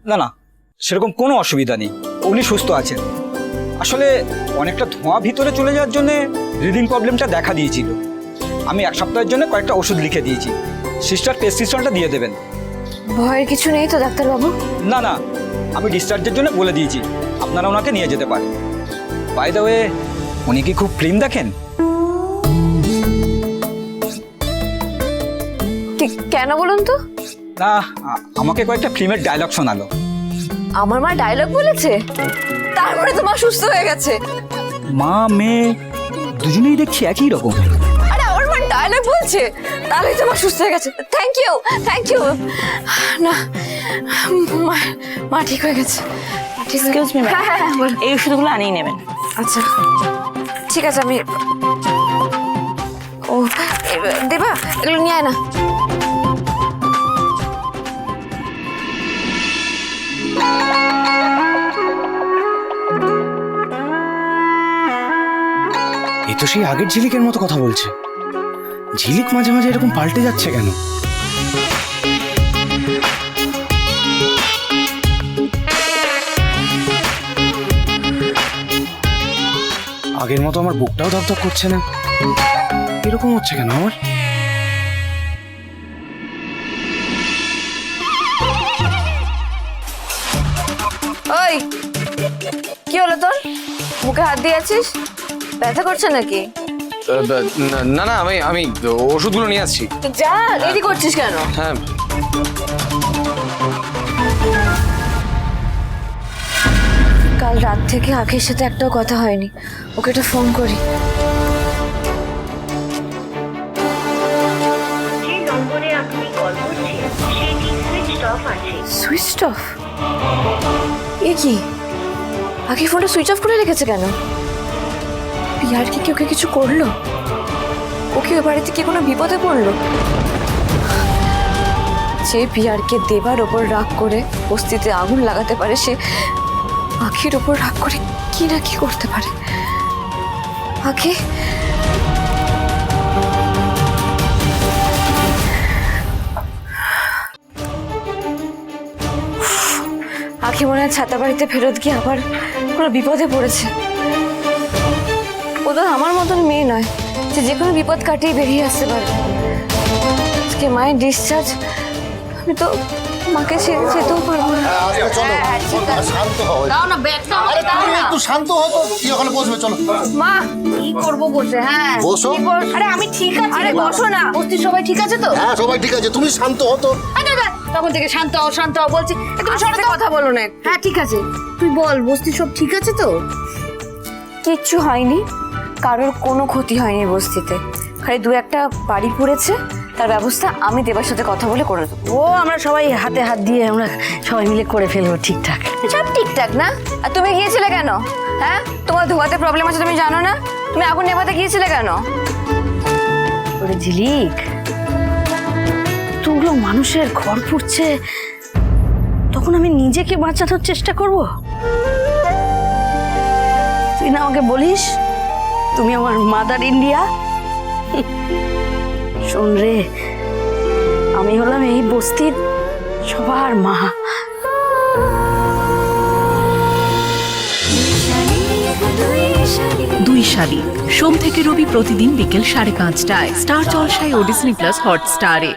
না না, সেরকম কোনো অসুবিধা নেই, উনি সুস্থ আছেন। আসলে অনেকটা ধোঁয়া ভিতরে চলে যাওয়ার জন্য ব্রিদিং প্রবলেমটা দেখা দিয়েছিল। আমি 1 সপ্তাহের জন্য কয়েকটা ওষুধ লিখে দিয়েছি, সিস্টার প্রেসক্রিপশনটা দিয়ে দেবেন। ভয়ের কিছু নেই তো ডাক্তারবাবু? না না, আমি ডিসচার্জের জন্য বলে দিয়েছি, আপনারা ওনাকে নিয়ে যেতে পারেন। বাই দ্য ওয়ে, উনি কি খুব ফিল্ম দেখেন? কেন বলুন তো? না, আমাকে কয়েকটা ফিল্মের ডায়লগ শোনালো। আমার মা ডায়লগ বলেছে? তারপরে তো মা সুস্থ হয়ে গেছে। মা মেয়ে দুজনেই দেখছি একই রকম। আরে আমার মা ডায়লগ বলছে, তাহলে তো মা সুস্থ হয়ে গেছে। Thank you, thank you. না, মা ঠিক হয়ে গেছে। এক্সকিউজ মি, হ্যাঁ, এই ওষুধগুলো আনিয়ে নেবেন। আচ্ছা ঠিক আছে, আমি ও দেবা, এগুলো নিয়ে আয় না। এ তো সেই আগের ঝিলিকের মতো কথা বলছে। ঝিলিক মাঝে মাঝে এরকম পাল্টে যাচ্ছে কেন? আগের মতো আমার বুকটাও ধকধক করছে না, এরকম হচ্ছে কেন আমার? ওই কি হলো তোর? মুখে হাত দিয়েছিস, ব্যথা করছে নাকি? না না, আমি ওষুধগুলো নিয়ে আসছি। যা, রেডি করছিস কেন? হ্যাঁ, কাল রাত থেকে আখির সাথে একটাও কথা হয়নি, ওকে একটা ফোন করি। যে নম্বরে আপনি কল করছেন সেটি সুইচড অফ আছে। Switch off? এ কি, আখি ফোনটা সুইচ অফ করে রেখেছে কেন? পিয়ার কি ওকে কিছু করলো? ওকে ওই বাড়িতে কি কোনো বিপদে পড়লো? যে পিয়ারকে দেবার ওপর রাগ করে বস্তিতে আগুন লাগাতে পারে, সে আখির ওপর রাগ করে কি না কি করতে পারে। আখি, আখি মনে হয় ছাতা বাড়িতে ফেরত গিয়ে আবার কোনো বিপদে পড়েছে। ও তো আমার মতন মেয়ে নয় যে কোনো বিপদ কাটিয়ে বেরিয়ে আসতে পারে। আজকে মায়ের ডিসচার্জ, আমি তো মাকে ছেড়ে যেতেও পারবো না। শান্ত হও, দাও না ব্যাগটা, আরে তুমি একটু শান্ত হও তো, কি ওখানে বসবে? চলো মা কি করবো বসে? হ্যাঁ বসো। আরে আমি ঠিক আছি। আরে বসো না। বস্তির সবাই ঠিক আছে তো? হ্যাঁ সবাই ঠিক আছে, তুমি শান্ত হও তো। তখন থেকে শান্ত হও শান্ত হও বলছি। তুমি সরে কথা বলো না। হ্যাঁ ঠিক আছে, তুই বল বস্তির সব ঠিক আছে তো? কিচ্ছু হয়নি, কারোর কোনো ক্ষতি হয়নি বস্তিতে। খালি 2-1টা বাড়ি পড়েছে, তার ব্যবস্থা আমি দেবার সাথে কথা বলে করে দেবো। ও আমরা সবাই হাতে হাত দিয়ে আমরা সবাই মিলে করে ফেলবো ঠিকঠাক। সব ঠিকঠাক না? আর তুমি গিয়েছিলে কেন? হ্যাঁ, তোমার ধোয়াতে প্রবলেম আছে তুমি জানো না? তুমি আগুন নেভাতে গিয়েছিলে কেন? ওরে ঝিলিক, তুগুলো মানুষের ঘর পুড়ছে, তখন আমি নিজেকে বাঁচানোর চেষ্টা করব? তুই না আমাকে বলিস তুমি আমার মাদার ইন্ডিয়া? শোন রে, আমি হলাম এই বস্তির সবার মা। দুই শালি সোম থেকে রবি প্রতিদিন বিকেল 5:30টায় স্টার জলসায় ও ডিজনি প্লাস হটস্টারে।